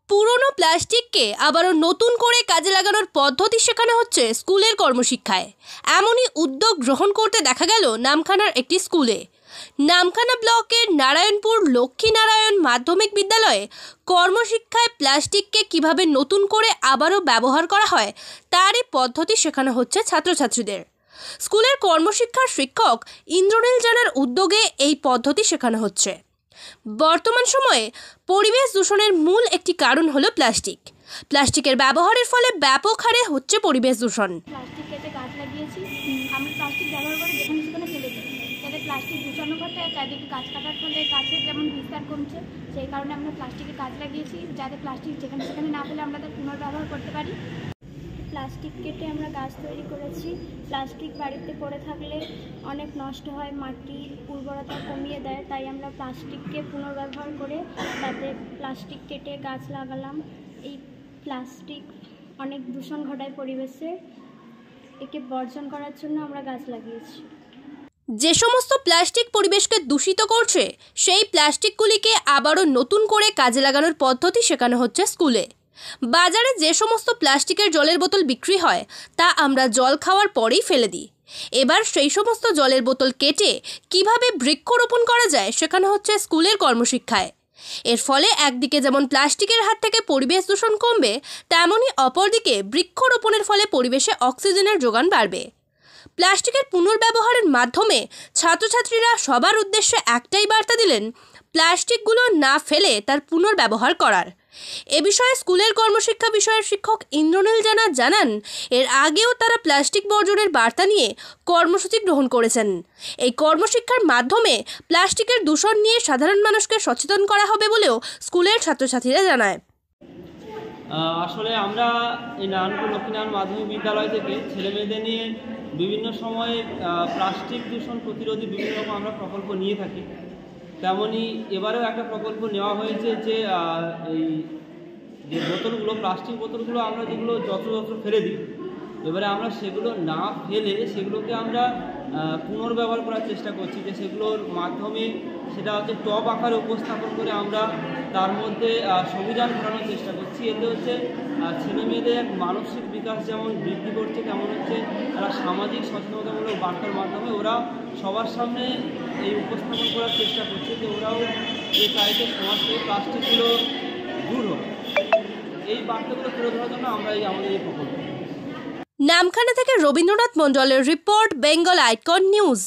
পুরনো প্লাস্টিককে আবারও নতুন করে কাজে লাগানোর পদ্ধতি শেখানো হচ্ছে স্কুলের কর্মশিক্ষায়। এমনই উদ্যোগ গ্রহণ করতে দেখা গেল নামখানার একটি স্কুলে। নামখানা ব্লকের নারায়ণপুর লক্ষ্মীনারায়ণ মাধ্যমিক বিদ্যালয়ে কর্মশিক্ষায় প্লাস্টিককে কিভাবে নতুন করে আবারও ব্যবহার করা হয় তারই পদ্ধতি শেখানো হচ্ছে ছাত্রছাত্রীদের। স্কুলের কর্মশিক্ষার শিক্ষক ইন্দ্রনীল জানার উদ্যোগে এই পদ্ধতি শেখানো হচ্ছে। বর্তমান সময়ে পরিবেশ দূষণের মূল একটি কারণ হলো প্লাস্টিকের ব্যবহারের ফলে ব্যাপক হারে হচ্ছে পরিবেশ দূষণ। প্লাস্টিক কেটে গাছ লাগিয়েছি। আমি প্লাস্টিক ব্যবহার করে যেখানে সেখানে ফেলে দিই, যাতে প্লাস্টিক দূষণ ঘটে। চারিদিকে গাছ কাটার ফলে গাছের যেমন বিস্তার কমছে, সেই কারণে আমরা প্লাস্টিকের গাছ লাগিয়েছি, যাতে প্লাস্টিক যেখানে সেখানে না ফেলে আমরা তার পুনর্ব্যবহার করতে পারি। প্লাস্টিক কেটে আমরা গাছ তৈরি করেছি। প্লাস্টিক বাড়িতে পড়ে থাকলে অনেক নষ্ট হয়, মাটির উর্বরতা কমিয়ে দেয়, তাই আমরা প্লাস্টিককে পুনর্ব্যবহার করে তাতে প্লাস্টিক কেটে গাছ লাগালাম। এই প্লাস্টিক অনেক দূষণ ঘটায় পরিবেশে, একে বর্জন করার জন্য আমরা গাছ লাগিয়েছি। যে সমস্ত প্লাস্টিক পরিবেশকে দূষিত করছে সেই প্লাস্টিকগুলিকে আবারও নতুন করে কাজে লাগানোর পদ্ধতি শেখানো হচ্ছে স্কুলে। বাজারে যে সমস্ত প্লাস্টিকের জলের বোতল বিক্রি হয় তা আমরা জল খাওয়ার পরেই ফেলে দিই। এবার সেই সমস্ত জলের বোতল কেটে কিভাবে বৃক্ষরোপণ করা যায় শেখানো হচ্ছে স্কুলের কর্মশিক্ষায়। এর ফলে একদিকে যেমন প্লাস্টিকের হাত থেকে পরিবেশ দূষণ কমবে, তেমনই অপরদিকে বৃক্ষরোপণের ফলে পরিবেশে অক্সিজেনের যোগান বাড়বে। প্লাস্টিকের পুনর্ব্যবহারের মাধ্যমে ছাত্রছাত্রীরা সবার উদ্দেশ্যে একটাই বার্তা দিলেন, প্লাস্টিকগুলো না ফেলে তার পুনর্ব্যবহার করার। এ বিষয়ে স্কুলের কর্মশিক্ষা বিষয়ের শিক্ষক ইন্দ্রনীল জানা জানান, এর আগেও তারা প্লাস্টিক বর্জনের বার্তা নিয়ে কর্মসূচি গ্রহণ করেছেন। এই কর্মশিক্ষার মাধ্যমে প্লাস্টিকের দূষণ নিয়ে সাধারণ মানুষকে সচেতন করা হবে বলেও স্কুলের ছাত্রছাত্রীরা জানায়। আসলে আমরা এই নারায়ণপুর লক্ষ্মীনারায়ণ মাধ্যমিক বিদ্যালয় থেকে ছেলেমেয়েদের নিয়ে বিভিন্ন সময়ে প্লাস্টিক দূষণ প্রতিরোধী বিভিন্ন রকম আমরা প্রকল্প নিয়ে থাকি। তেমনই এবারেও একটা প্রকল্প নেওয়া হয়েছে যে এই যে বোতলগুলো, প্লাস্টিক বোতলগুলো আমরা যেগুলো যত্র ফেলে দিই, এবারে আমরা সেগুলো না ফেলে সেগুলোকে আমরা পুনর্ব্যবহার করার চেষ্টা করছি। যে সেগুলোর মাধ্যমে সেটা হচ্ছে টব আকারে উপস্থাপন করে আমরা তার মধ্যে সবুজায়ন ঘটানোর চেষ্টা করছি। এতে হচ্ছে ছেলেমেয়েদের এক মানসিক বিকাশ যেমন বৃদ্ধি করছে, তেমন হচ্ছে তারা সামাজিক সচেতনতামূলক বার্তার মাধ্যমে ওরা সবার সামনে এই উপস্থাপন করার চেষ্টা করছে যে ওরাও এই চাইতে সমাজ থেকে প্লাস্টিকগুলো দূর হোক। এই বার্তাগুলো তুলে ধরার জন্য আমরা আমাদের এই প্রকল্প। নামখানা থেকে রবীন্দ্রনাথ মণ্ডলের রিপোর্ট, বেঙ্গল আইকন নিউজ।